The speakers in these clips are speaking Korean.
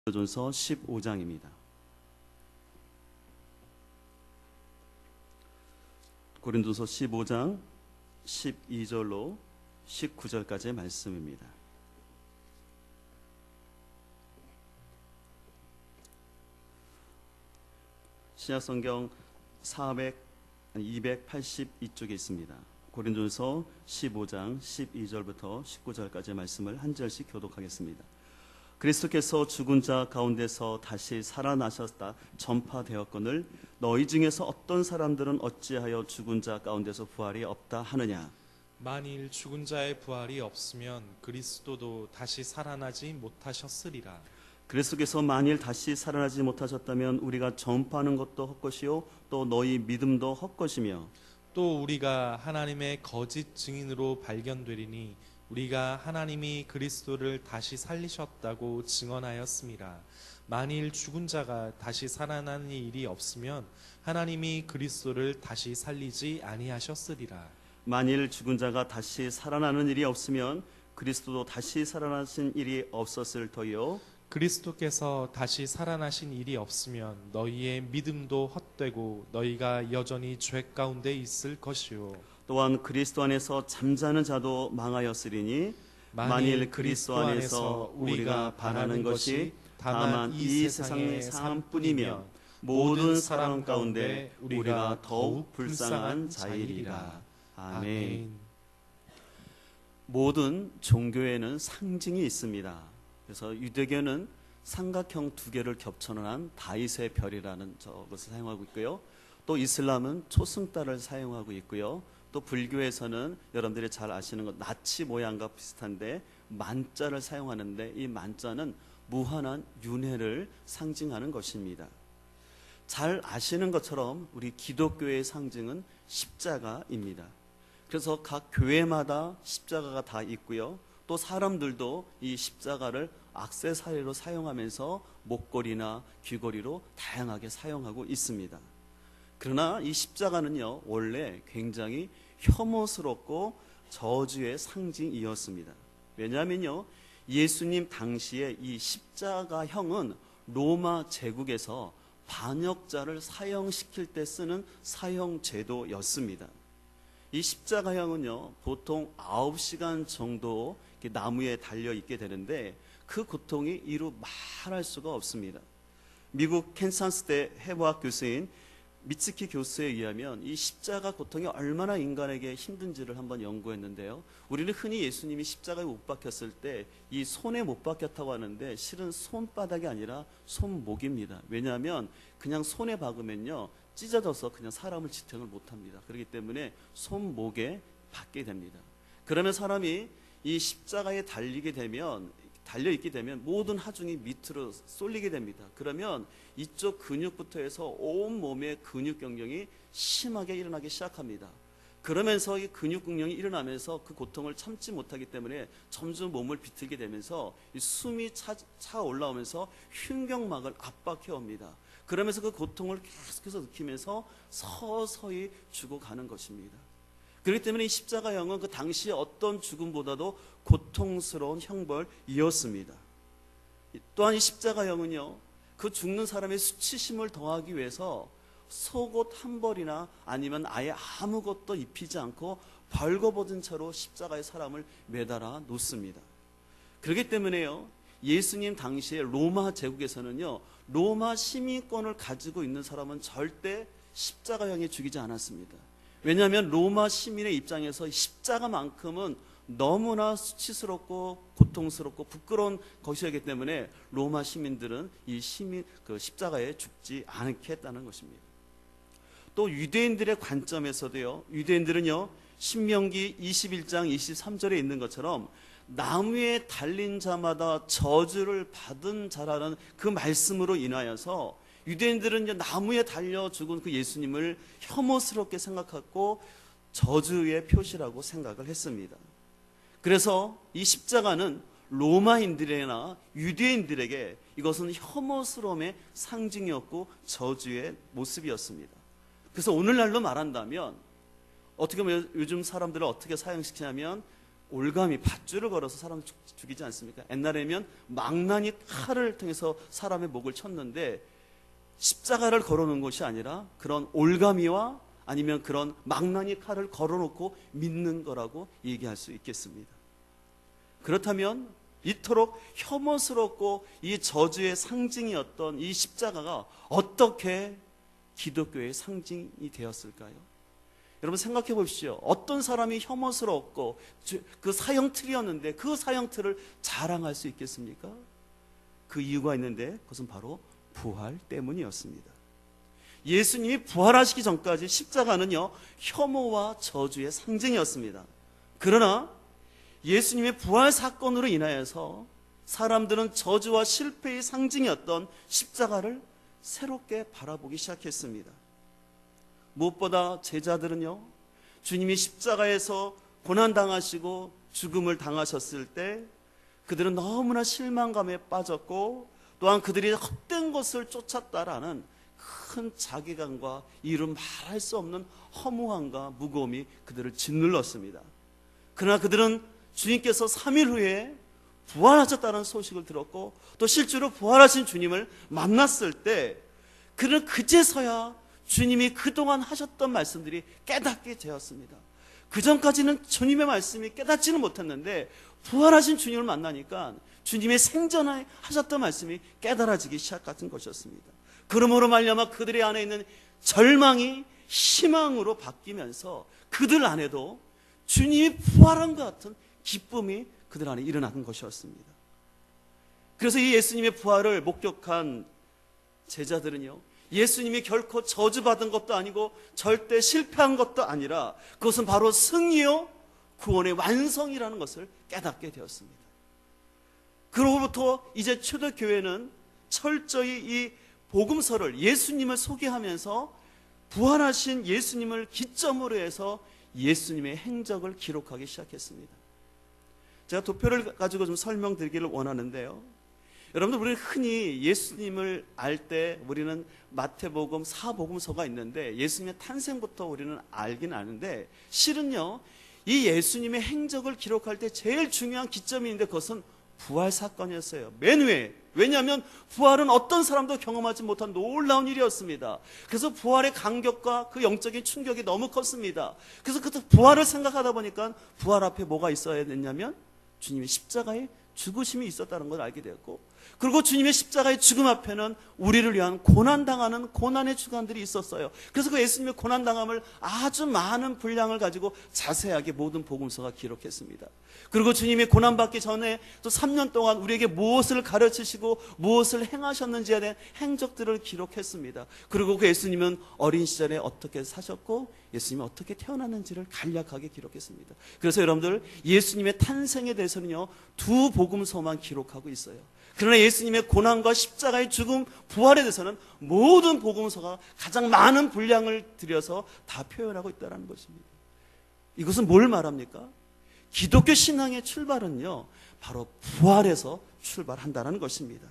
고린도전서 15장입니다. 고린도서 15장 12절로 19절까지의 말씀입니다. 신약성경 282쪽에 있습니다. 고린도전서 15장 12절부터 19절까지의 말씀을 한 절씩 교독하겠습니다. 그리스도께서 죽은 자 가운데서 다시 살아나셨다 전파되었거늘 너희 중에서 어떤 사람들은 어찌하여 죽은 자 가운데서 부활이 없다 하느냐. 만일 죽은 자의 부활이 없으면 그리스도도 다시 살아나지 못하셨으리라. 그리스도께서 만일 다시 살아나지 못하셨다면 우리가 전파하는 것도 헛것이요 또 너희 믿음도 헛것이며 또 우리가 하나님의 거짓 증인으로 발견되리니 우리가 하나님이 그리스도를 다시 살리셨다고 증언하였습니다. 만일 죽은 자가 다시 살아나는 일이 없으면 하나님이 그리스도를 다시 살리지 아니하셨으리라. 만일 죽은 자가 다시 살아나는 일이 없으면 그리스도도 다시 살아나신 일이 없었을 터이요 그리스도께서 다시 살아나신 일이 없으면 너희의 믿음도 헛되고 너희가 여전히 죄 가운데 있을 것이요 또한 그리스도 안에서 잠자는 자도 망하였으리니 만일 그리스도 안에서 우리가 바라는 것이 다만 이 세상의 삶뿐이면 모든 사람 가운데 우리가 더욱 불쌍한 자이리라. 아멘. 모든 종교에는 상징이 있습니다. 그래서 유대교는 삼각형 두 개를 겹쳐놓은 다윗의 별이라는 저것을 사용하고 있고요. 또 이슬람은 초승달을 사용하고 있고요. 또 불교에서는 여러분들이 잘 아시는 것 나치 모양과 비슷한데 만자를 사용하는데 이 만자는 무한한 윤회를 상징하는 것입니다. 잘 아시는 것처럼 우리 기독교의 상징은 십자가입니다. 그래서 각 교회마다 십자가가 다 있고요. 또 사람들도 이 십자가를 액세서리로 사용하면서 목걸이나 귀걸이로 다양하게 사용하고 있습니다. 그러나 이 십자가는요 원래 굉장히 혐오스럽고 저주의 상징이었습니다. 왜냐하면요 예수님 당시에 이 십자가형은 로마 제국에서 반역자를 사형시킬 때 쓰는 사형 제도였습니다. 이 십자가형은요 보통 9시간 정도 나무에 달려 있게 되는데 그 고통이 이루 말할 수가 없습니다. 미국 캔사스대 해부학 교수인 미츠키 교수에 의하면 이 십자가 고통이 얼마나 인간에게 힘든지를 한번 연구했는데요. 우리는 흔히 예수님이 십자가에 못 박혔을 때 이 손에 못 박혔다고 하는데 실은 손바닥이 아니라 손목입니다. 왜냐하면 그냥 손에 박으면요 찢어져서 그냥 사람을 지탱을 못합니다. 그렇기 때문에 손목에 박게 됩니다. 그러면 사람이 이 십자가에 달려있게 되면 모든 하중이 밑으로 쏠리게 됩니다. 그러면 이쪽 근육부터 해서 온몸의 근육경련이 심하게 일어나기 시작합니다. 그러면서 이 근육경련이 일어나면서 그 고통을 참지 못하기 때문에 점점 몸을 비틀게 되면서 이 숨이 차 올라오면서 흉경막을 압박해 옵니다. 그러면서 그 고통을 계속해서 느끼면서 서서히 죽어가는 것입니다. 그렇기 때문에 이 십자가형은 그 당시 어떤 죽음보다도 고통스러운 형벌이었습니다. 또한 이 십자가형은요 그 죽는 사람의 수치심을 더하기 위해서 속옷 한 벌이나 아니면 아예 아무것도 입히지 않고 벌거벗은 채로 십자가에 사람을 매달아 놓습니다. 그렇기 때문에요 예수님 당시에 로마 제국에서는요 로마 시민권을 가지고 있는 사람은 절대 십자가형에 죽이지 않았습니다. 왜냐하면 로마 시민의 입장에서 십자가만큼은 너무나 수치스럽고 고통스럽고 부끄러운 것이었기 때문에 로마 시민들은 이 십자가에 죽지 않게 했다는 것입니다. 또 유대인들의 관점에서도요 유대인들은요 신명기 21장 23절에 있는 것처럼 나무에 달린 자마다 저주를 받은 자라는 그 말씀으로 인하여서 유대인들은 나무에 달려 죽은 그 예수님을 혐오스럽게 생각하고 저주의 표시라고 생각을 했습니다. 그래서 이 십자가는 로마인들이나 유대인들에게 이것은 혐오스러움의 상징이었고 저주의 모습이었습니다. 그래서 오늘날로 말한다면 어떻게 보면 요즘 사람들을 어떻게 사형시키냐면 올가미, 밧줄을 걸어서 사람을 죽이지 않습니까? 옛날에면 망나니 칼을 통해서 사람의 목을 쳤는데 십자가를 걸어놓은 것이 아니라 그런 올가미와 아니면 그런 망나니 칼을 걸어놓고 믿는 거라고 얘기할 수 있겠습니다. 그렇다면 이토록 혐오스럽고 이 저주의 상징이었던 이 십자가가 어떻게 기독교의 상징이 되었을까요? 여러분 생각해 보십시오. 어떤 사람이 혐오스럽고 그 사형틀이었는데 그 사형틀을 자랑할 수 있겠습니까? 그 이유가 있는데 그것은 바로 부활 때문이었습니다. 예수님이 부활하시기 전까지 십자가는요, 혐오와 저주의 상징이었습니다. 그러나 예수님의 부활 사건으로 인하여서 사람들은 저주와 실패의 상징이었던 십자가를 새롭게 바라보기 시작했습니다. 무엇보다 제자들은요, 주님이 십자가에서 고난당하시고 죽음을 당하셨을 때 그들은 너무나 실망감에 빠졌고 또한 그들이 헛된 것을 쫓았다라는 큰 자괴감과 이루 말할 수 없는 허무함과 무거움이 그들을 짓눌렀습니다. 그러나 그들은 주님께서 3일 후에 부활하셨다는 소식을 들었고 또 실제로 부활하신 주님을 만났을 때 그들은 그제서야 주님이 그동안 하셨던 말씀들이 깨닫게 되었습니다. 그전까지는 주님의 말씀이 깨닫지는 못했는데 부활하신 주님을 만나니까 주님의 생전에 하셨던 말씀이 깨달아지기 시작한 것이었습니다. 그러므로 말미암아 그들의 안에 있는 절망이 희망으로 바뀌면서 그들 안에도 주님이 부활한 것 같은 기쁨이 그들 안에 일어나는 것이었습니다. 그래서 이 예수님의 부활을 목격한 제자들은요, 예수님이 결코 저주받은 것도 아니고 절대 실패한 것도 아니라 그것은 바로 승리요 구원의 완성이라는 것을 깨닫게 되었습니다. 그로부터 이제 초대교회는 철저히 이 복음서를 예수님을 소개하면서 부활하신 예수님을 기점으로 해서 예수님의 행적을 기록하기 시작했습니다. 제가 도표를 가지고 좀 설명드리기를 원하는데요. 여러분들, 우리는 흔히 예수님을 알 때 우리는 마태복음, 사복음서가 있는데 예수님의 탄생부터 우리는 알긴 아는데 실은요, 이 예수님의 행적을 기록할 때 제일 중요한 기점이 있는데 그것은 부활 사건이었어요. 맨 위에. 왜냐하면 부활은 어떤 사람도 경험하지 못한 놀라운 일이었습니다. 그래서 부활의 간격과 그 영적인 충격이 너무 컸습니다. 그래서 그 부활을 생각하다 보니까 부활 앞에 뭐가 있어야 됐냐면 주님의 십자가에 죽으심이 있었다는 걸 알게 되었고, 그리고 주님의 십자가의 죽음 앞에는 우리를 위한 고난당하는 고난의 주관들이 있었어요. 그래서 그 예수님의 고난당함을 아주 많은 분량을 가지고 자세하게 모든 복음서가 기록했습니다. 그리고 주님이 고난받기 전에 또 3년 동안 우리에게 무엇을 가르치시고 무엇을 행하셨는지에 대한 행적들을 기록했습니다. 그리고 그 예수님은 어린 시절에 어떻게 사셨고 예수님이 어떻게 태어났는지를 간략하게 기록했습니다. 그래서 여러분들, 예수님의 탄생에 대해서는요, 두 복음서만 기록하고 있어요. 그러나 예수님의 고난과 십자가의 죽음, 부활에 대해서는 모든 복음서가 가장 많은 분량을 들여서 다 표현하고 있다는 것입니다. 이것은 뭘 말합니까? 기독교 신앙의 출발은요, 바로 부활에서 출발한다는 것입니다.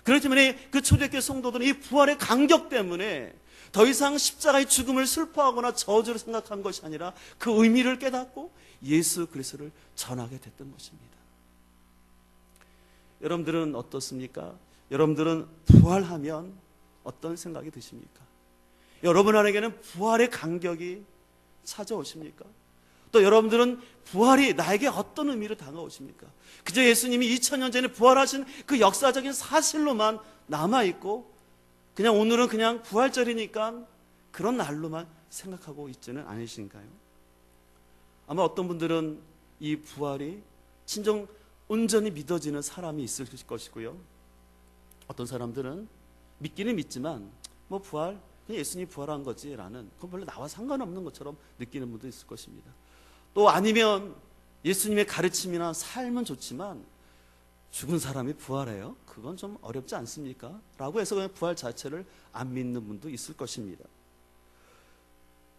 그렇기 때문에 그 초대교회 성도들은 이 부활의 간격 때문에 더 이상 십자가의 죽음을 슬퍼하거나 저주를 생각한 것이 아니라 그 의미를 깨닫고 예수 그리스도를 전하게 됐던 것입니다. 여러분들은 어떻습니까? 여러분들은 부활하면 어떤 생각이 드십니까? 여러분 안에게는 부활의 간격이 찾아오십니까? 또 여러분들은 부활이 나에게 어떤 의미로 다가오십니까? 그저 예수님이 2000년 전에 부활하신 그 역사적인 사실로만 남아있고 그냥 오늘은 그냥 부활절이니까 그런 날로만 생각하고 있지는 않으신가요? 아마 어떤 분들은 이 부활이 진정 온전히 믿어지는 사람이 있을 것이고요, 어떤 사람들은 믿기는 믿지만 뭐 부활, 그냥 예수님이 부활한 거지라는, 그건 별로 나와 상관없는 것처럼 느끼는 분도 있을 것입니다. 또 아니면 예수님의 가르침이나 삶은 좋지만 죽은 사람이 부활해요? 그건 좀 어렵지 않습니까? 라고 해서 그냥 부활 자체를 안 믿는 분도 있을 것입니다.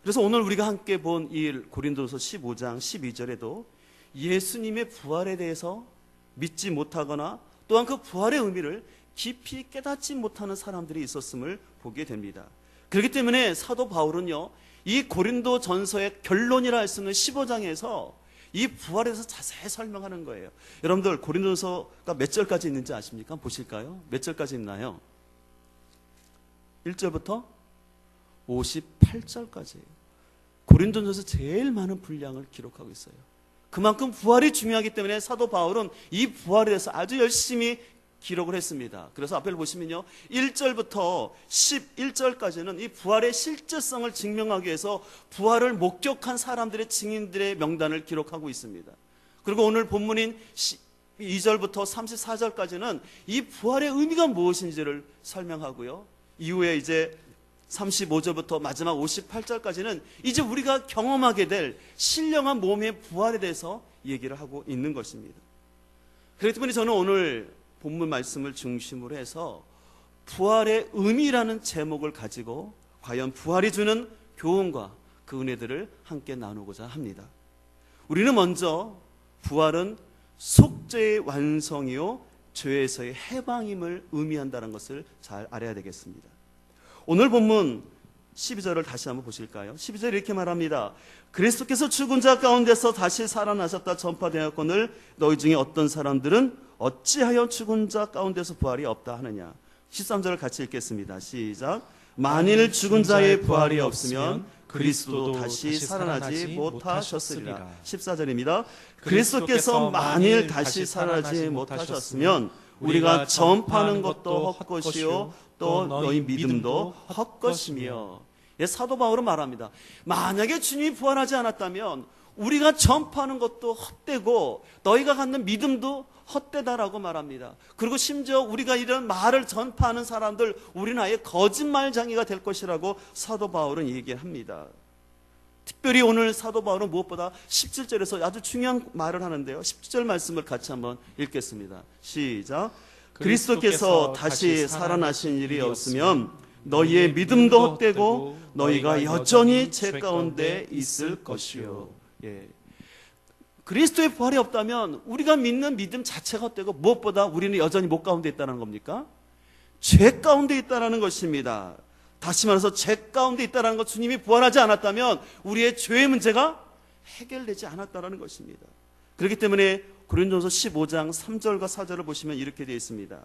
그래서 오늘 우리가 함께 본 이 고린도서 15장 12절에도 예수님의 부활에 대해서 믿지 못하거나 또한 그 부활의 의미를 깊이 깨닫지 못하는 사람들이 있었음을 보게 됩니다. 그렇기 때문에 사도 바울은요, 이 고린도 전서의 결론이라 할 수 있는 15장에서 이 부활에 대해서 자세히 설명하는 거예요. 여러분들 고린도전서가 몇 절까지 있는지 아십니까? 보실까요? 몇 절까지 있나요? 1절부터 58절까지예요. 고린도전서 제일 많은 분량을 기록하고 있어요. 그만큼 부활이 중요하기 때문에 사도 바울은 이 부활에 대해서 아주 열심히 기록을 했습니다. 그래서 앞에 보시면요, 1절부터 11절까지는 이 부활의 실제성을 증명하기 위해서 부활을 목격한 사람들의 증인들의 명단을 기록하고 있습니다. 그리고 오늘 본문인 2절부터 34절까지는 이 부활의 의미가 무엇인지를 설명하고요. 이후에 이제 35절부터 마지막 58절까지는 이제 우리가 경험하게 될 신령한 몸의 부활에 대해서 얘기를 하고 있는 것입니다. 그렇기 때문에 저는 오늘 본문 말씀을 중심으로 해서 부활의 의미라는 제목을 가지고 과연 부활이 주는 교훈과 그 은혜들을 함께 나누고자 합니다. 우리는 먼저 부활은 속죄의 완성이요 죄에서의 해방임을 의미한다는 것을 잘 알아야 되겠습니다. 오늘 본문 12절을 다시 한번 보실까요? 12절 이렇게 말합니다. 그리스도께서 죽은 자 가운데서 다시 살아나셨다 전파되었거늘 너희 중에 어떤 사람들은 어찌하여 죽은 자 가운데서 부활이 없다 하느냐. 13절을 같이 읽겠습니다. 시작. 만일 죽은 자의 부활이 없으면 그리스도도 다시 살아나지 못하셨으리라. 14절입니다. 그리스도께서 만일 다시 살아나지 못하셨으면 우리가 전파하는 것도 헛것이요 또 너희 믿음도 헛것이며. 사도 바울은 말합니다. 만약에 주님이 부활하지 않았다면 우리가 전파하는 것도 헛되고 너희가 갖는 믿음도 헛되다라고 말합니다. 그리고 심지어 우리가 이런 말을 전파하는 사람들 우리는 아예 거짓말쟁이가 될 것이라고 사도 바울은 얘기합니다. 특별히 오늘 사도 바울은 무엇보다 17절에서 아주 중요한 말을 하는데요. 17절 말씀을 같이 한번 읽겠습니다. 시작. 그리스도께서 다시 살아나신 일이 없으면 너희의 믿음도 헛되고 너희가 여전히 죄 가운데 있을 것이요. 그리스도의 부활이 없다면 우리가 믿는 믿음 자체가 헛되고 무엇보다 우리는 여전히 못 가운데 있다는 겁니까? 죄 가운데 있다는 것입니다. 다시 말해서 죄 가운데 있다는 것, 주님이 부활하지 않았다면 우리의 죄의 문제가 해결되지 않았다는 것입니다. 그렇기 때문에 고린도전서 15장 3절과 4절을 보시면 이렇게 되어 있습니다.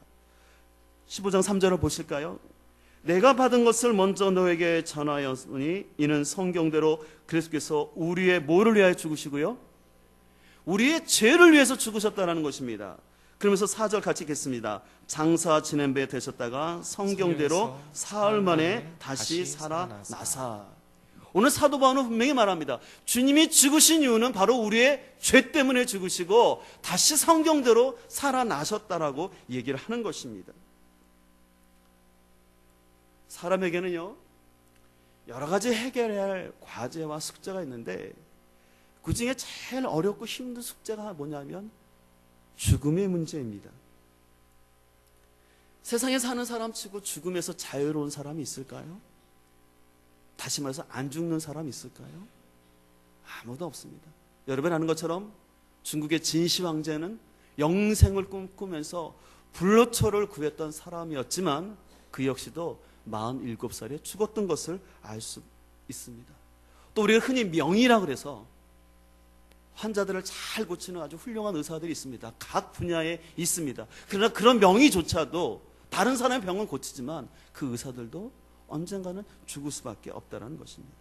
15장 3절을 보실까요? 내가 받은 것을 먼저 너에게 전하였으니 이는 성경대로 그리스도께서 우리의 뭐를 위하여 죽으시고요? 우리의 죄를 위해서 죽으셨다는 것입니다. 그러면서 4절 같이 읽겠습니다. 장사 지낸 배 되셨다가 성경대로 사흘 만에 다시 살아나사. 오늘 사도 바울은 분명히 말합니다. 주님이 죽으신 이유는 바로 우리의 죄 때문에 죽으시고 다시 성경대로 살아나셨다라고 얘기를 하는 것입니다. 사람에게는요, 여러 가지 해결해야 할 과제와 숙제가 있는데 그 중에 제일 어렵고 힘든 숙제가 뭐냐면 죽음의 문제입니다. 세상에 사는 사람 치고 죽음에서 자유로운 사람이 있을까요? 다시 말해서 안 죽는 사람이 있을까요? 아무도 없습니다. 여러분 아는 것처럼 중국의 진시 황제는 영생을 꿈꾸면서 불로초를 구했던 사람이었지만 그 역시도 47살에 죽었던 것을 알 수 있습니다. 또 우리가 흔히 명의라고 그래서 환자들을 잘 고치는 아주 훌륭한 의사들이 있습니다. 각 분야에 있습니다. 그러나 그런 명의조차도 다른 사람의 병은 고치지만 그 의사들도 언젠가는 죽을 수밖에 없다는 것입니다.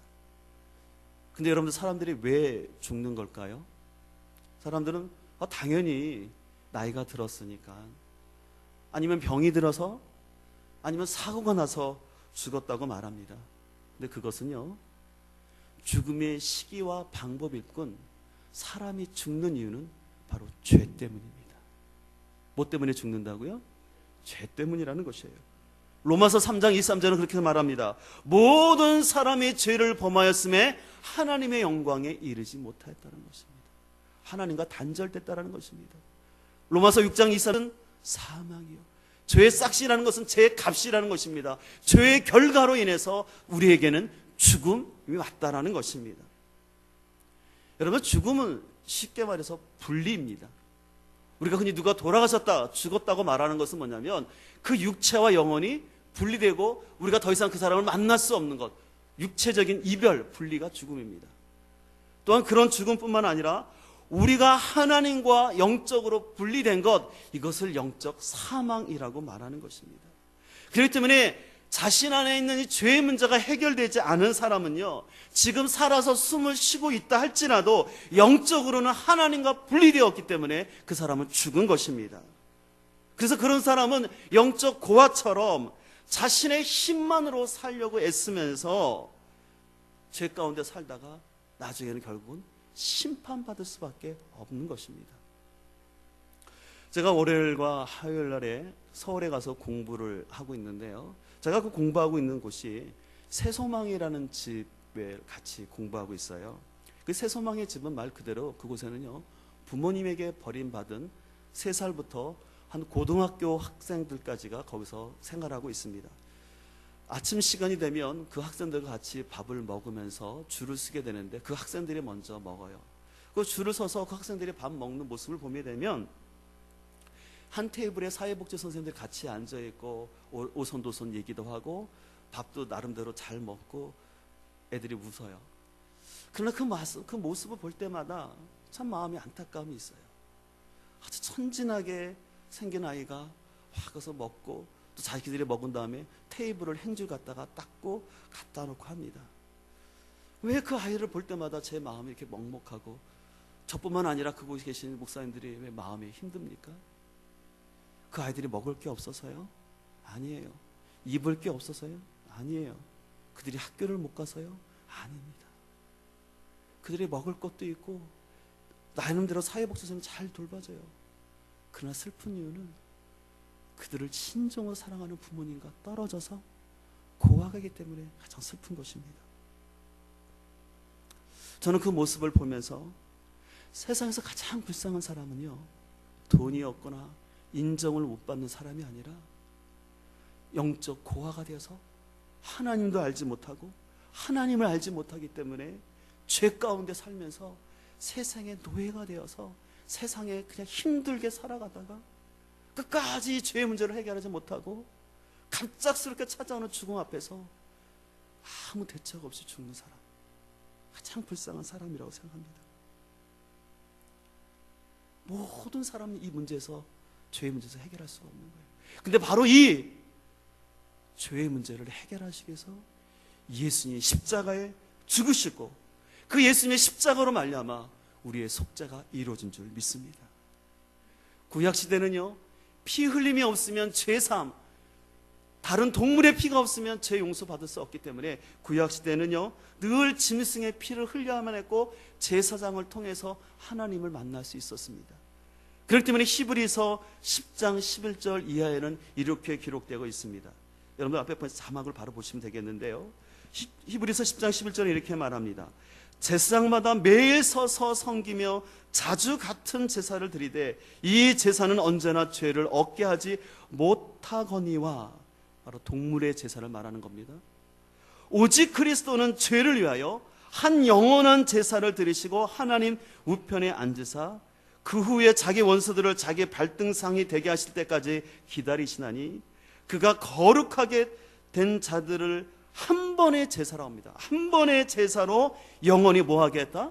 근데 여러분들 사람들이 왜 죽는 걸까요? 사람들은 당연히 나이가 들었으니까, 아니면 병이 들어서, 아니면 사고가 나서 죽었다고 말합니다. 근데 그것은요, 죽음의 시기와 방법일 뿐 사람이 죽는 이유는 바로 죄 때문입니다. 뭐 때문에 죽는다고요? 죄 때문이라는 것이에요. 로마서 3장 23절은 그렇게 말합니다. 모든 사람이 죄를 범하였음에 하나님의 영광에 이르지 못하였다는 것입니다. 하나님과 단절됐다는 것입니다. 로마서 6장 24절은 사망이요, 죄의 싹시라는 것은 죄의 값이라는 것입니다. 죄의 결과로 인해서 우리에게는 죽음이 왔다라는 것입니다. 여러분, 죽음은 쉽게 말해서 분리입니다. 우리가 흔히 누가 돌아가셨다, 죽었다고 말하는 것은 뭐냐면 그 육체와 영혼이 분리되고 우리가 더 이상 그 사람을 만날 수 없는 것, 육체적인 이별, 분리가 죽음입니다. 또한 그런 죽음뿐만 아니라 우리가 하나님과 영적으로 분리된 것, 이것을 영적 사망이라고 말하는 것입니다. 그렇기 때문에 자신 안에 있는 이 죄의 문제가 해결되지 않은 사람은요, 지금 살아서 숨을 쉬고 있다 할지라도 영적으로는 하나님과 분리되었기 때문에 그 사람은 죽은 것입니다. 그래서 그런 사람은 영적 고아처럼 자신의 힘만으로 살려고 애쓰면서 죄 가운데 살다가 나중에는 결국은 심판받을 수밖에 없는 것입니다. 제가 월요일과 화요일 날에 서울에 가서 공부를 하고 있는데요, 제가 그 공부하고 있는 곳이 새소망이라는 집에 같이 공부하고 있어요. 그 새소망의 집은 말 그대로 그곳에는요, 부모님에게 버림받은 3살부터 한 고등학교 학생들까지가 거기서 생활하고 있습니다. 아침 시간이 되면 그 학생들과 같이 밥을 먹으면서 줄을 서게 되는데 그 학생들이 먼저 먹어요. 그 줄을 서서 그 학생들이 밥 먹는 모습을 보게 되면 한 테이블에 사회복지 선생님들이 같이 앉아있고 오손도손 얘기도 하고 밥도 나름대로 잘 먹고 애들이 웃어요. 그러나 그 모습을 볼 때마다 참 마음이 안타까움이 있어요. 아주 천진하게 생긴 아이가 와 가서 먹고 또 자기들이 먹은 다음에 테이블을 행주 갖다가 닦고 갖다 놓고 합니다. 왜 그 아이를 볼 때마다 제 마음이 이렇게 먹먹하고, 저뿐만 아니라 그곳에 계신 목사님들이 왜 마음이 힘듭니까? 그 아이들이 먹을 게 없어서요? 아니에요. 입을 게 없어서요? 아니에요. 그들이 학교를 못 가서요? 아닙니다. 그들이 먹을 것도 있고 나름대로 사회복지선생님이 잘 돌봐줘요. 그러나 슬픈 이유는 그들을 친정으로 사랑하는 부모님과 떨어져서 고아가기 때문에 가장 슬픈 것입니다. 저는 그 모습을 보면서 세상에서 가장 불쌍한 사람은요, 돈이 없거나 인정을 못 받는 사람이 아니라 영적 고아가 되어서 하나님도 알지 못하고 하나님을 알지 못하기 때문에 죄 가운데 살면서 세상의 노예가 되어서 세상에 그냥 힘들게 살아가다가 끝까지 죄의 문제를 해결하지 못하고 갑작스럽게 찾아오는 죽음 앞에서 아무 대책 없이 죽는 사람, 가장 불쌍한 사람이라고 생각합니다. 모든 사람이 이 문제에서, 죄의 문제에서 해결할 수가 없는 거예요. 근데 바로 이 죄의 문제를 해결하시기 위해서 예수님이 십자가에 죽으시고 그 예수님의 십자가로 말미암아 우리의 속죄가 이루어진 줄 믿습니다. 구약시대는요, 피 흘림이 없으면 죄사함, 다른 동물의 피가 없으면 죄 용서받을 수 없기 때문에 구약시대는요, 늘 짐승의 피를 흘려야만 했고 제사장을 통해서 하나님을 만날 수 있었습니다. 그렇기 때문에 히브리서 10장 11절 이하에는 이렇게 기록되고 있습니다. 여러분 앞에 자막을 바로 보시면 되겠는데요, 히브리서 10장 11절에 이렇게 말합니다. 제사장마다 매일 서서 섬기며 자주 같은 제사를 드리되 이 제사는 언제나 죄를 얻게 하지 못하거니와, 바로 동물의 제사를 말하는 겁니다. 오직 그리스도는 죄를 위하여 한 영원한 제사를 드리시고 하나님 우편에 앉으사 그 후에 자기 원수들을 자기 발등상이 되게 하실 때까지 기다리시나니 그가 거룩하게 된 자들을 한 번의 제사로 합니다. 한 번의 제사로 영원히 뭐하게 했다?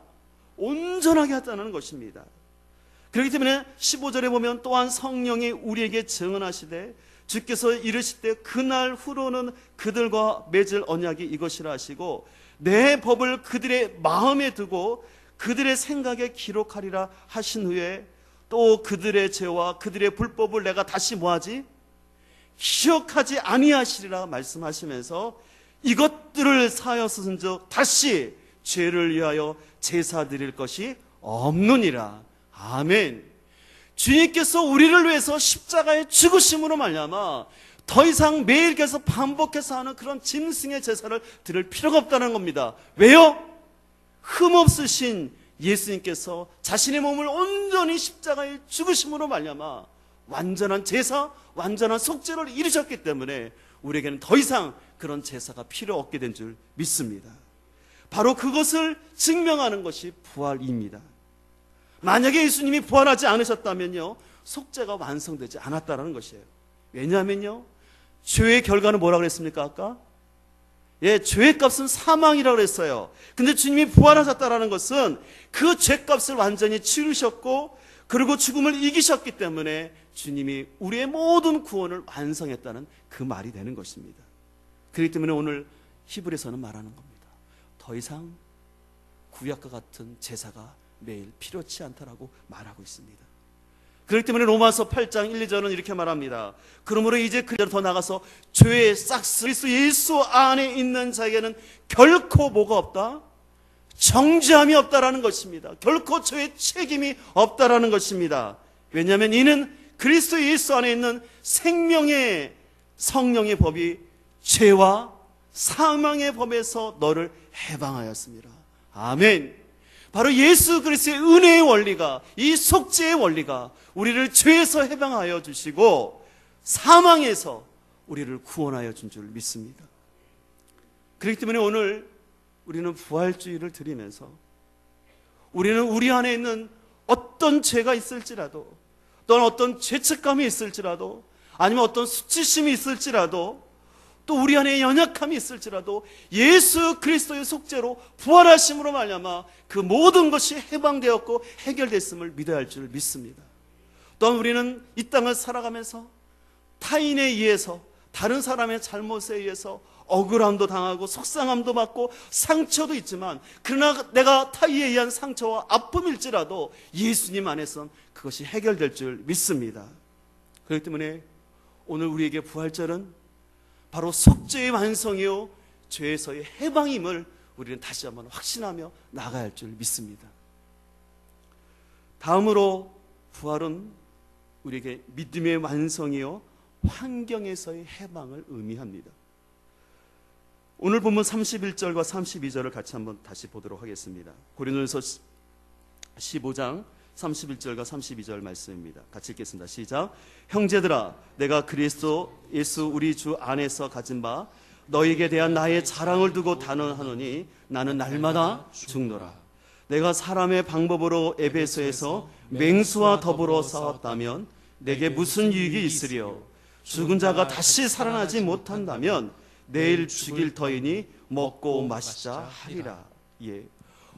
온전하게 했다는 것입니다. 그렇기 때문에 15절에 보면 또한 성령이 우리에게 증언하시되 주께서 이르실 때 그날 후로는 그들과 맺을 언약이 이것이라 하시고 내 법을 그들의 마음에 두고 그들의 생각에 기록하리라 하신 후에 또 그들의 죄와 그들의 불법을 내가 다시 뭐하지? 기억하지 아니하시리라 말씀하시면서 이것들을 사하였은즉 다시 죄를 위하여 제사 드릴 것이 없느니라. 아멘. 주님께서 우리를 위해서 십자가에 죽으심으로 말미암아 더 이상 매일 계속 반복해서 하는 그런 짐승의 제사를 드릴 필요가 없다는 겁니다. 왜요? 흠없으신 예수님께서 자신의 몸을 온전히 십자가에 죽으심으로 말미암아 완전한 제사, 완전한 속죄를 이루셨기 때문에 우리에게는 더 이상 그런 제사가 필요 없게 된 줄 믿습니다. 바로 그것을 증명하는 것이 부활입니다. 만약에 예수님이 부활하지 않으셨다면요, 속죄가 완성되지 않았다는 것이에요. 왜냐하면요, 죄의 결과는 뭐라고 그랬습니까? 아까 예, 죄의 값은 사망이라고 그랬어요. 근데 주님이 부활하셨다라는 것은 그 죄값을 완전히 치르셨고 그리고 죽음을 이기셨기 때문에 주님이 우리의 모든 구원을 완성했다는 그 말이 되는 것입니다. 그렇기 때문에 오늘 히브리서는 말하는 겁니다. 더 이상 구약과 같은 제사가 매일 필요치 않다라고 말하고 있습니다. 그렇기 때문에 로마서 8장 1, 2절은 이렇게 말합니다. 그러므로 이제 그대로 더 나가서 죄의 싹스 그리스도 예수 안에 있는 자에게는 결코 뭐가 없다? 정죄함이 없다라는 것입니다. 결코 죄의 책임이 없다라는 것입니다. 왜냐하면 이는 그리스도 예수 안에 있는 생명의 성령의 법이 죄와 사망의 법에서 너를 해방하였습니다. 아멘. 바로 예수 그리스도의 은혜의 원리가, 이 속죄의 원리가 우리를 죄에서 해방하여 주시고 사망에서 우리를 구원하여 준 줄 믿습니다. 그렇기 때문에 오늘 우리는 부활주의를 드리면서 우리는 우리 안에 있는 어떤 죄가 있을지라도 또는 어떤 죄책감이 있을지라도 아니면 어떤 수치심이 있을지라도 또 우리 안에 연약함이 있을지라도 예수 그리스도의 속죄로 부활하심으로 말미암아 그 모든 것이 해방되었고 해결됐음을 믿어야 할 줄 믿습니다. 또한 우리는 이 땅을 살아가면서 타인에 의해서 다른 사람의 잘못에 의해서 억울함도 당하고 속상함도 받고 상처도 있지만 그러나 내가 타인에 의한 상처와 아픔일지라도 예수님 안에선 그것이 해결될 줄 믿습니다. 그렇기 때문에 오늘 우리에게 부활절은 바로 속죄의 완성이요 죄에서의 해방임을 우리는 다시 한번 확신하며 나가야 할 줄 믿습니다. 다음으로 부활은 우리에게 믿음의 완성이요 환경에서의 해방을 의미합니다. 오늘 본문 31절과 32절을 같이 한번 다시 보도록 하겠습니다. 고린도전서 15장 31절과 32절 말씀입니다. 같이 읽겠습니다. 시작. 형제들아, 내가 그리스도 예수 우리 주 안에서 가진 바 너에게 대한 나의 자랑을 두고 단언하노니 나는 날마다 죽노라. 내가 사람의 방법으로 에베소에서 맹수와 더불어 싸웠다면 내게 무슨 유익이 있으리요? 죽은 자가 다시 살아나지 못한다면 내일 죽일 터이니 먹고 마시자 하리라. 예.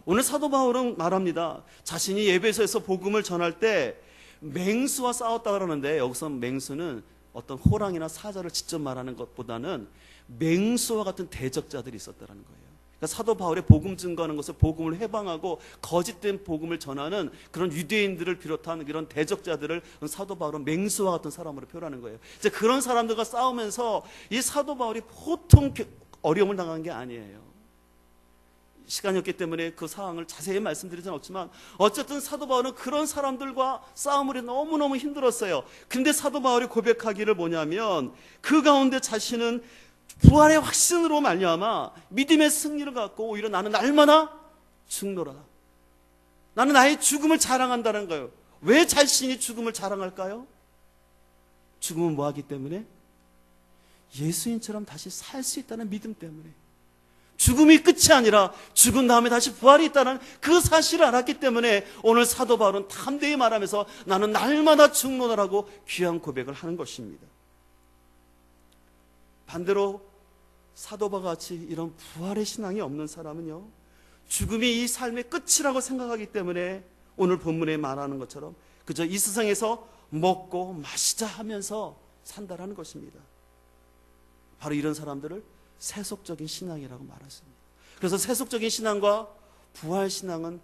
오늘 사도 바울은 말합니다. 자신이 에베소에서 복음을 전할 때 맹수와 싸웠다 그러는데 여기서 맹수는 어떤 호랑이나 사자를 직접 말하는 것보다는 맹수와 같은 대적자들이 있었다는 거예요. 그러니까 사도 바울의 복음 증거하는 것을 복음을 해방하고 거짓된 복음을 전하는 그런 유대인들을 비롯한 이런 대적자들을 사도 바울은 맹수와 같은 사람으로 표현하는 거예요. 이제 그런 사람들과 싸우면서 이 사도 바울이 보통 어려움을 당한 게 아니에요. 시간이 없기 때문에 그 상황을 자세히 말씀드리지는 없지만 어쨌든 사도 바울은 그런 사람들과 싸움을 너무너무 힘들었어요. 근데 사도 바울이 고백하기를 뭐냐면 그 가운데 자신은 부활의 확신으로 말미암아 믿음의 승리를 갖고 오히려 나는 날마다 죽노라. 나는 나의 죽음을 자랑한다는 거예요. 왜 자신이 죽음을 자랑할까요? 죽음은 뭐하기 때문에? 예수님처럼 다시 살 수 있다는 믿음 때문에. 죽음이 끝이 아니라 죽은 다음에 다시 부활이 있다는 그 사실을 알았기 때문에 오늘 사도 바울은 담대히 말하면서 나는 날마다 죽노라라고 귀한 고백을 하는 것입니다. 반대로 사도 바울과 같이 이런 부활의 신앙이 없는 사람은요, 죽음이 이 삶의 끝이라고 생각하기 때문에 오늘 본문에 말하는 것처럼 그저 이 세상에서 먹고 마시자 하면서 산다라는 것입니다. 바로 이런 사람들을 세속적인 신앙이라고 말했습니다. 그래서 세속적인 신앙과 부활 신앙은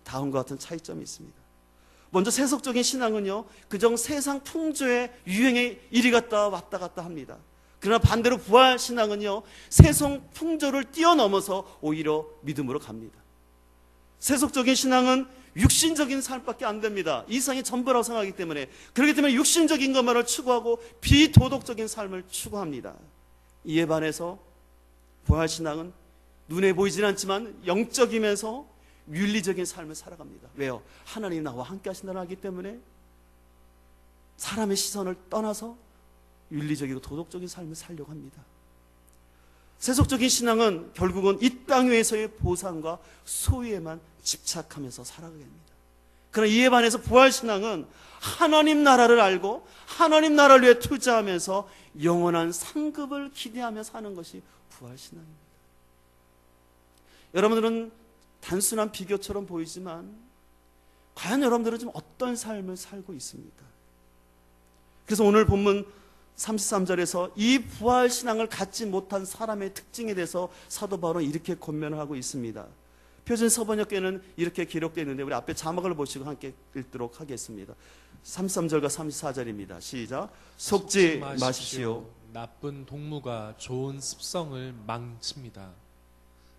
다음과 같은 차이점이 있습니다. 먼저 세속적인 신앙은요, 그저 세상 풍조의 유행에 이리 갔다 왔다 갔다 합니다. 그러나 반대로 부활 신앙은요, 세상 풍조를 뛰어넘어서 오히려 믿음으로 갑니다. 세속적인 신앙은 육신적인 삶밖에 안 됩니다. 이 세상이 전부라고 생각하기 때문에. 그렇기 때문에 육신적인 것만을 추구하고 비도덕적인 삶을 추구합니다. 이에 반해서 부활신앙은 눈에 보이진 않지만 영적이면서 윤리적인 삶을 살아갑니다. 왜요? 하나님이 나와 함께 하신다고 하기 때문에 사람의 시선을 떠나서 윤리적이고 도덕적인 삶을 살려고 합니다. 세속적인 신앙은 결국은 이 땅 위에서의 보상과 소유에만 집착하면서 살아가게 됩니다. 그러나 이에 반해서 부활신앙은 하나님 나라를 알고 하나님 나라를 위해 투자하면서 영원한 상급을 기대하며 사는 것이 부활신앙입니다. 여러분들은 단순한 비교처럼 보이지만 과연 여러분들은 지금 어떤 삶을 살고 있습니까? 그래서 오늘 본문 33절에서 이 부활신앙을 갖지 못한 사람의 특징에 대해서 사도 바울은 이렇게 권면을 하고 있습니다. 표준 서번역에는 이렇게 기록되어 있는데 우리 앞에 자막을 보시고 함께 읽도록 하겠습니다. 33절과 34절입니다. 시작. 속지 마십시오. 나쁜 동무가 좋은 습성을 망칩니다.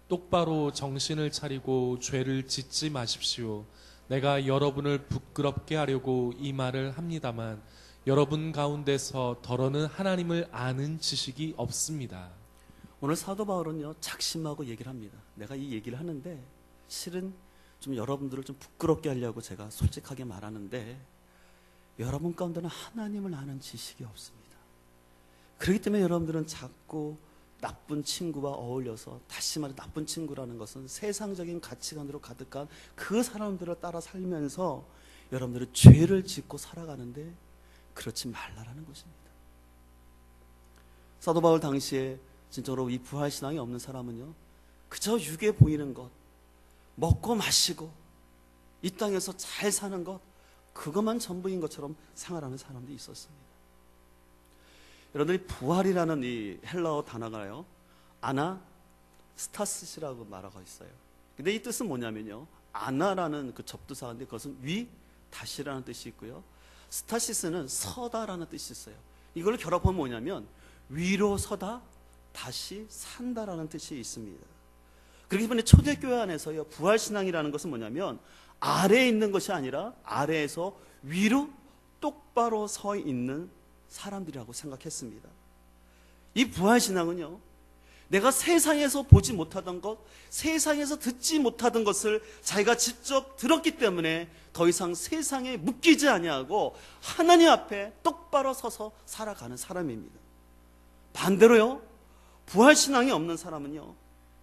똑바로 정신을 차리고 죄를 짓지 마십시오. 내가 여러분을 부끄럽게 하려고 이 말을 합니다만 여러분 가운데서 더러는 하나님을 아는 지식이 없습니다. 오늘 사도 바울은요 작심하고 얘기를 합니다. 내가 이 얘기를 하는데 실은 좀 여러분들을 좀 부끄럽게 하려고 제가 솔직하게 말하는데 여러분 가운데는 하나님을 아는 지식이 없습니다. 그렇기 때문에 여러분들은 자꾸 나쁜 친구와 어울려서, 다시 말해 나쁜 친구라는 것은 세상적인 가치관으로 가득한 그 사람들을 따라 살면서 여러분들은 죄를 짓고 살아가는데 그렇지 말라라는 것입니다. 사도 바울 당시에 진짜로 이 부활신앙이 없는 사람은요 그저 육에 보이는 것, 먹고 마시고 이 땅에서 잘 사는 것, 그것만 전부인 것처럼 생활하는 사람들이 있었습니다. 여러분들이 부활이라는 이 헬라어 단어가요 아나스타시스라고 말하고 있어요. 근데 이 뜻은 뭐냐면요 아나라는 그 접두사인데 그것은 위, 다시라는 뜻이 있고요, 스타시스는 서다라는 뜻이 있어요. 이걸 결합하면 뭐냐면 위로 서다, 다시 산다라는 뜻이 있습니다. 그렇기 때문에 초대교회 안에서요 부활신앙이라는 것은 뭐냐면 아래에 있는 것이 아니라 아래에서 위로 똑바로 서 있는 사람들이라고 생각했습니다. 이 부활신앙은요 내가 세상에서 보지 못하던 것, 세상에서 듣지 못하던 것을 자기가 직접 들었기 때문에 더 이상 세상에 묶이지 아니하고 하나님 앞에 똑바로 서서 살아가는 사람입니다. 반대로요 부활신앙이 없는 사람은요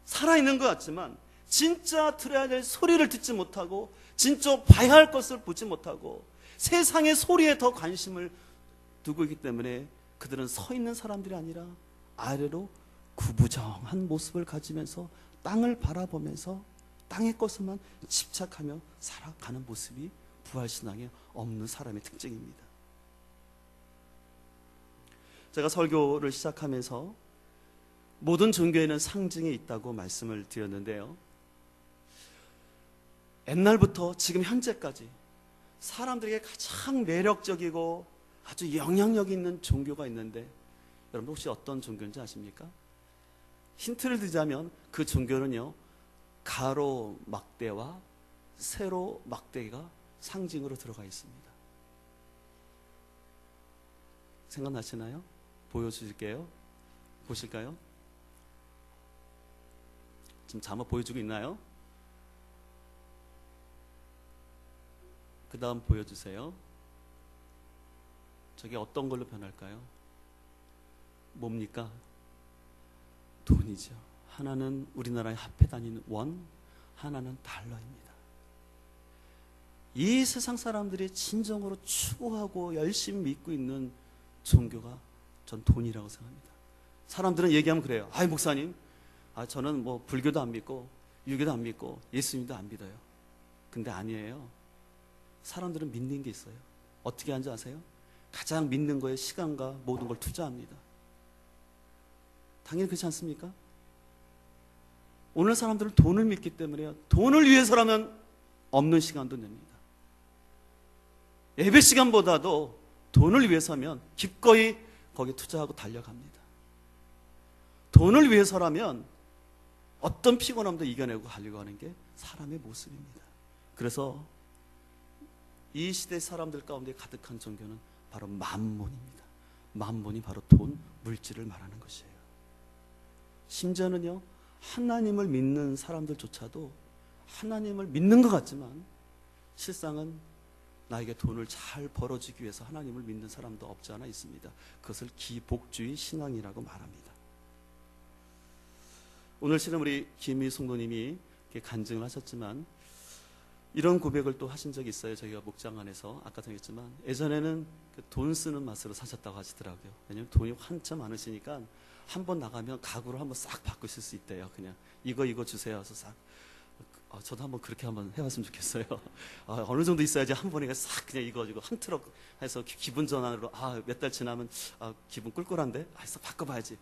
살아있는 것 같지만 진짜 들어야 될 소리를 듣지 못하고 진짜 봐야 할 것을 보지 못하고 세상의 소리에 더 관심을 두고 있기 때문에 그들은 서 있는 사람들이 아니라 아래로 구부정한 모습을 가지면서 땅을 바라보면서 땅의 것에만 집착하며 살아가는 모습이 부활신앙에 없는 사람의 특징입니다. 제가 설교를 시작하면서 모든 종교에는 상징이 있다고 말씀을 드렸는데요, 옛날부터 지금 현재까지 사람들에게 가장 매력적이고 아주 영향력 있는 종교가 있는데 여러분 혹시 어떤 종교인지 아십니까? 힌트를 드리자면 그 종교는요 가로 막대와 세로 막대가 상징으로 들어가 있습니다. 생각나시나요? 보여주실게요. 보실까요? 지금 자막 보여주고 있나요? 그 다음 보여주세요. 저게 어떤 걸로 변할까요? 뭡니까? 돈이죠. 하나는 우리나라의 화폐 단위는 원, 하나는 달러입니다. 이 세상 사람들이 진정으로 추구하고 열심히 믿고 있는 종교가 전 돈이라고 생각합니다. 사람들은 얘기하면 그래요. 아이 목사님, 저는 뭐 불교도 안 믿고 유교도 안 믿고 예수님도 안 믿어요. 근데 아니에요. 사람들은 믿는 게 있어요. 어떻게 하는지 아세요? 가장 믿는 거에 시간과 모든 걸 투자합니다. 당연히 그렇지 않습니까? 오늘 사람들은 돈을 믿기 때문에요. 돈을 위해서라면 없는 시간도 냅니다. 예배 시간보다도 돈을 위해서면 기꺼이 거기에 투자하고 달려갑니다. 돈을 위해서라면 어떤 피곤함도 이겨내고 가려고 하는 게 사람의 모습입니다. 그래서 이 시대 사람들 가운데 가득한 종교는 바로 만몬입니다. 만몬이 바로 돈, 물질을 말하는 것이에요. 심지어는요 하나님을 믿는 사람들조차도 하나님을 믿는 것 같지만 실상은 나에게 돈을 잘 벌어주기 위해서 하나님을 믿는 사람도 없지 않아 있습니다. 그것을 기복주의 신앙이라고 말합니다. 오늘 실은 우리 김희 성도님이 이렇게 간증을 하셨지만 이런 고백을 또 하신 적이 있어요. 저희가 목장 안에서 아까 전했지만 예전에는 그돈 쓰는 맛으로 사셨다고 하시더라고요. 왜냐하면 돈이 한참 많으시니까 한 번 나가면 가구를 한번 싹 바꾸실 수 있대요. 그냥 이거 주세요. 해서 싹. 저도 한번 그렇게 한번 해봤으면 좋겠어요. 어느 정도 있어야지 한 번에 싹 그냥 이거 한 트럭 해서 기분 전환으로 몇 달 지나면 기분 꿀꿀한데 해서 바꿔봐야지.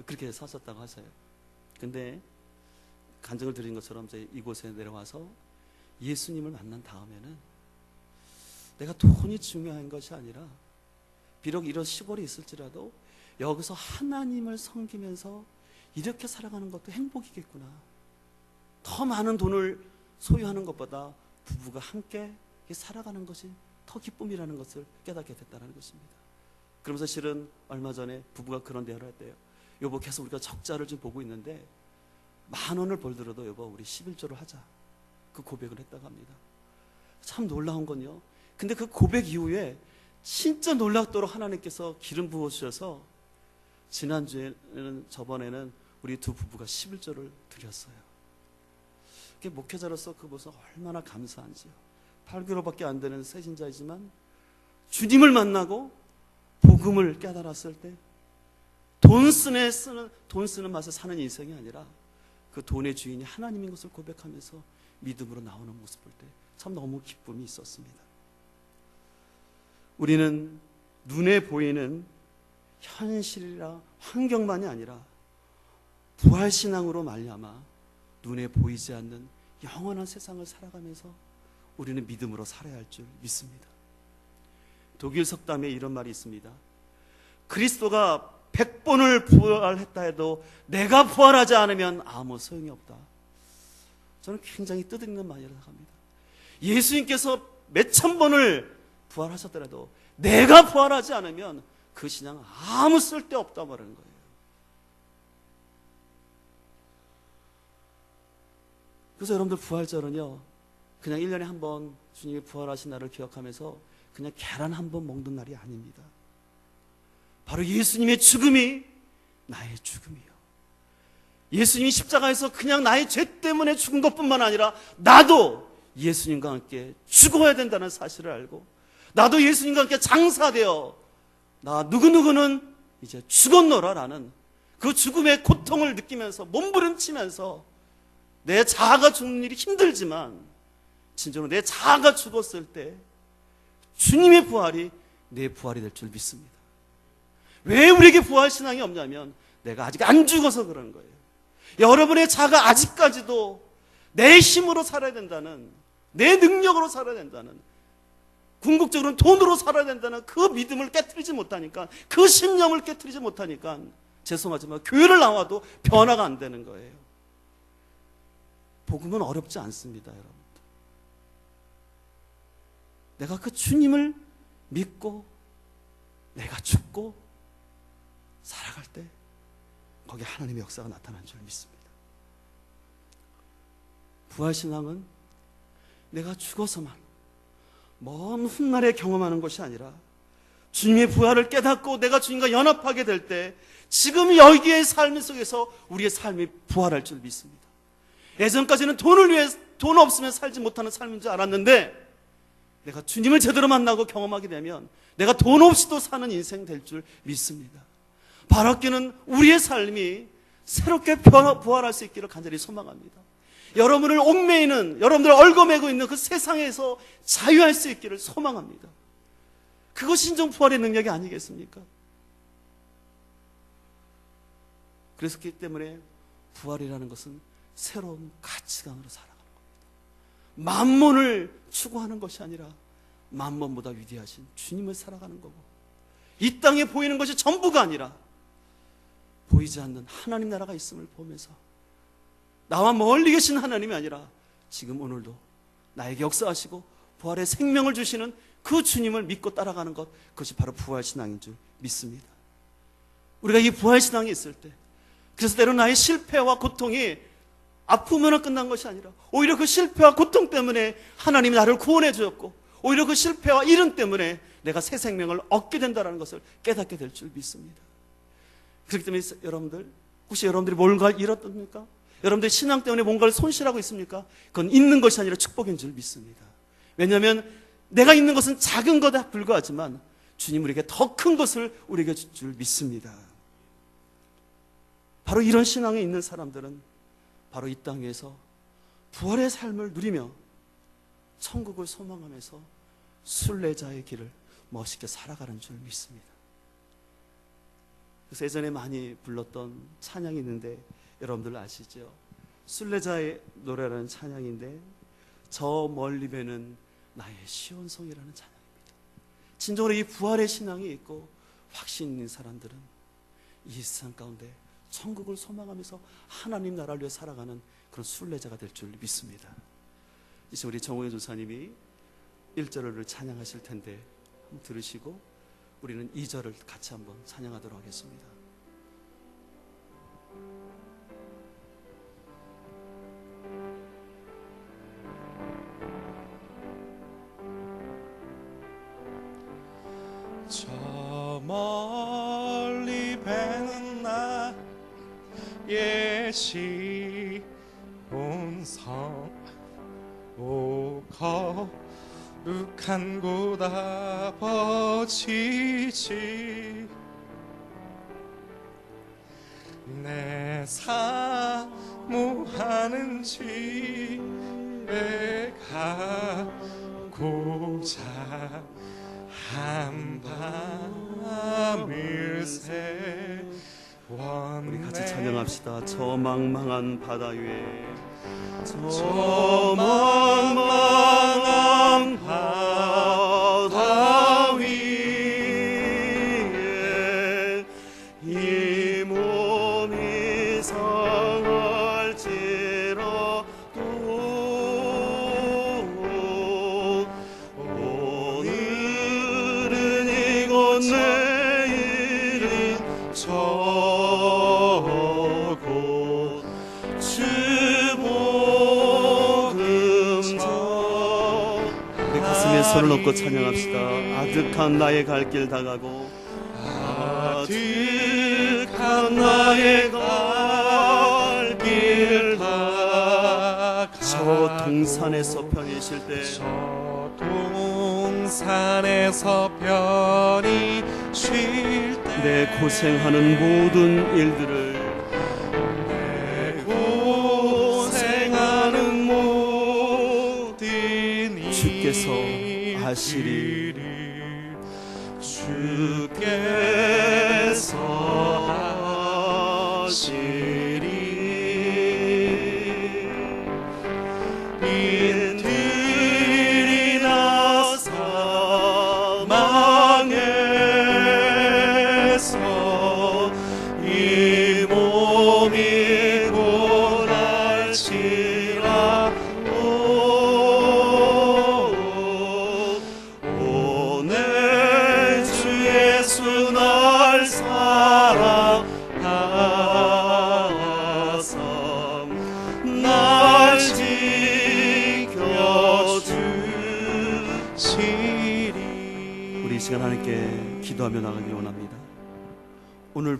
그렇게 사셨다고 하셔요. 근데 간증을 드린 것처럼 이제 이곳에 내려와서 예수님을 만난 다음에는 내가 돈이 중요한 것이 아니라 비록 이런 시골에 있을지라도 여기서 하나님을 섬기면서 이렇게 살아가는 것도 행복이겠구나. 더 많은 돈을 소유하는 것보다 부부가 함께 살아가는 것이 더 기쁨이라는 것을 깨닫게 됐다는 것입니다. 그러면서 실은 얼마 전에 부부가 그런 대화를 했대요. 여보, 계속 우리가 적자를 좀 보고 있는데 10,000원을 벌더라도 여보 우리 11조를 하자. 그 고백을 했다고 합니다. 참 놀라운 건요, 근데 그 고백 이후에 진짜 놀랍도록 하나님께서 기름 부어주셔서 저번에는 우리 두 부부가 11조를 드렸어요. 그게 목회자로서 그 모습 얼마나 감사한지요. 8개월밖에 안 되는 새신자이지만 주님을 만나고 복음을 깨달았을 때 돈 쓰는 맛에 사는 인생이 아니라 그 돈의 주인이 하나님인 것을 고백하면서 믿음으로 나오는 모습 볼 때 참 너무 기쁨이 있었습니다. 우리는 눈에 보이는 현실이라 환경만이 아니라 부활신앙으로 말미암아 눈에 보이지 않는 영원한 세상을 살아가면서 우리는 믿음으로 살아야 할 줄 믿습니다. 독일 석담에 이런 말이 있습니다. 그리스도가 100번을 부활했다 해도 내가 부활하지 않으면 아무 소용이 없다. 저는 굉장히 뜻있는 말이라고 생각합니다. 예수님께서 몇천 번을 부활하셨더라도 내가 부활하지 않으면 그 신앙은 아무 쓸데없다 말하는 거예요. 그래서 여러분들 부활절은요, 그냥 1년에 한 번 주님이 부활하신 날을 기억하면서 그냥 계란 한 번 먹는 날이 아닙니다. 바로 예수님의 죽음이 나의 죽음이요. 예수님이 십자가에서 그냥 나의 죄 때문에 죽은 것뿐만 아니라 나도 예수님과 함께 죽어야 된다는 사실을 알고, 나도 예수님과 함께 장사되어 나 누구누구는 이제 죽었노라라는 그 죽음의 고통을 느끼면서 몸부림치면서 내 자아가 죽는 일이 힘들지만 진정으로 내 자아가 죽었을 때 주님의 부활이 내 부활이 될 줄 믿습니다. 왜 우리에게 부활신앙이 없냐면 내가 아직 안 죽어서 그러는 거예요. 여러분의 자아가 아직까지도 내 힘으로 살아야 된다는, 내 능력으로 살아야 된다는, 궁극적으로는 돈으로 살아야 된다는 그 믿음을 깨트리지 못하니까, 그 신념을 깨트리지 못하니까 죄송하지만 교회를 나와도 변화가 안 되는 거예요. 복음은 어렵지 않습니다, 여러분. 내가 그 주님을 믿고 내가 죽고 살아갈 때 거기에 하나님의 역사가 나타나는 줄 믿습니다. 부활신앙은 내가 죽어서만 먼 훗날에 경험하는 것이 아니라 주님의 부활을 깨닫고 내가 주님과 연합하게 될 때 지금 여기의 삶 속에서 우리의 삶이 부활할 줄 믿습니다. 예전까지는 돈을 위해 돈 없으면 살지 못하는 삶인 줄 알았는데 내가 주님을 제대로 만나고 경험하게 되면 내가 돈 없이도 사는 인생 될 줄 믿습니다. 바라기는 우리의 삶이 새롭게 부활할 수 있기를 간절히 소망합니다. 여러분을 옥매이는, 여러분들을 얽어매고 있는 그 세상에서 자유할 수 있기를 소망합니다. 그것이 진정 부활의 능력이 아니겠습니까? 그렇기 때문에 부활이라는 것은 새로운 가치관으로 살아가는 겁니다. 만몬을 추구하는 것이 아니라 만몬보다 위대하신 주님을 살아가는 거고, 이 땅에 보이는 것이 전부가 아니라 보이지 않는 하나님 나라가 있음을 보면서 나와 멀리 계신 하나님이 아니라 지금 오늘도 나에게 역사하시고 부활의 생명을 주시는 그 주님을 믿고 따라가는 것, 그것이 바로 부활신앙인 줄 믿습니다. 우리가 이 부활신앙이 있을 때, 그래서 때로는 나의 실패와 고통이 아프면 끝난 것이 아니라 오히려 그 실패와 고통 때문에 하나님이 나를 구원해 주었고, 오히려 그 실패와 잃음 때문에 내가 새 생명을 얻게 된다는 것을 깨닫게 될 줄 믿습니다. 그렇기 때문에 여러분들, 혹시 여러분들이 뭔가 잃었습니까? 여러분들 신앙 때문에 뭔가를 손실하고 있습니까? 그건 있는 것이 아니라 축복인 줄 믿습니다. 왜냐하면 내가 있는 것은 작은 것에 불과하지만 주님 우리에게 더 큰 것을 우리에게 줄 줄 믿습니다. 바로 이런 신앙에 있는 사람들은 바로 이 땅에서 부활의 삶을 누리며 천국을 소망하면서 순례자의 길을 멋있게 살아가는 줄 믿습니다. 그래서 예전에 많이 불렀던 찬양이 있는데 여러분들 아시죠? 순례자의 노래라는 찬양인데 저 멀리 배는 나의 시온성이라는 찬양입니다. 진정으로 이 부활의 신앙이 있고 확신 있는 사람들은 이 세상 가운데 천국을 소망하면서 하나님 나라를 위해 살아가는 그런 순례자가 될 줄 믿습니다. 이제 우리 정호연 조사님이 1절을 찬양하실 텐데 한번 들으시고 우리는 2절을 같이 한번 찬양하도록 하겠습니다. 저 멀리 배는 나의 시온성 오 거룩한 곳 아버지지 내 사모하는 집에 가고자 한밤을 세웠네. 우리 같이 찬양합시다. 저 망망한 바다 위에 저 망망한 바다 위에 이 몸이 상할지라도 오늘은 이곳 내일은 저곳 우리 가슴에 손을 얹고 찬양합시다. 아득한 나의 갈 길 다가고 아득한 나의 갈 길 다가고 저 동산에서 편히 쉴 때 저 동산에서 편히 쉴 때 내 고생하는 모든 일들을 고생하는 모든 주께서 하시리 주께서 하시리 빈들이 나 사망에서 이 몸이 고날지라도 오늘 주 예수 날 사랑하사 날 지켜주시리. 우리 이 시간 하나님께 기도하며 나가길 원합니다.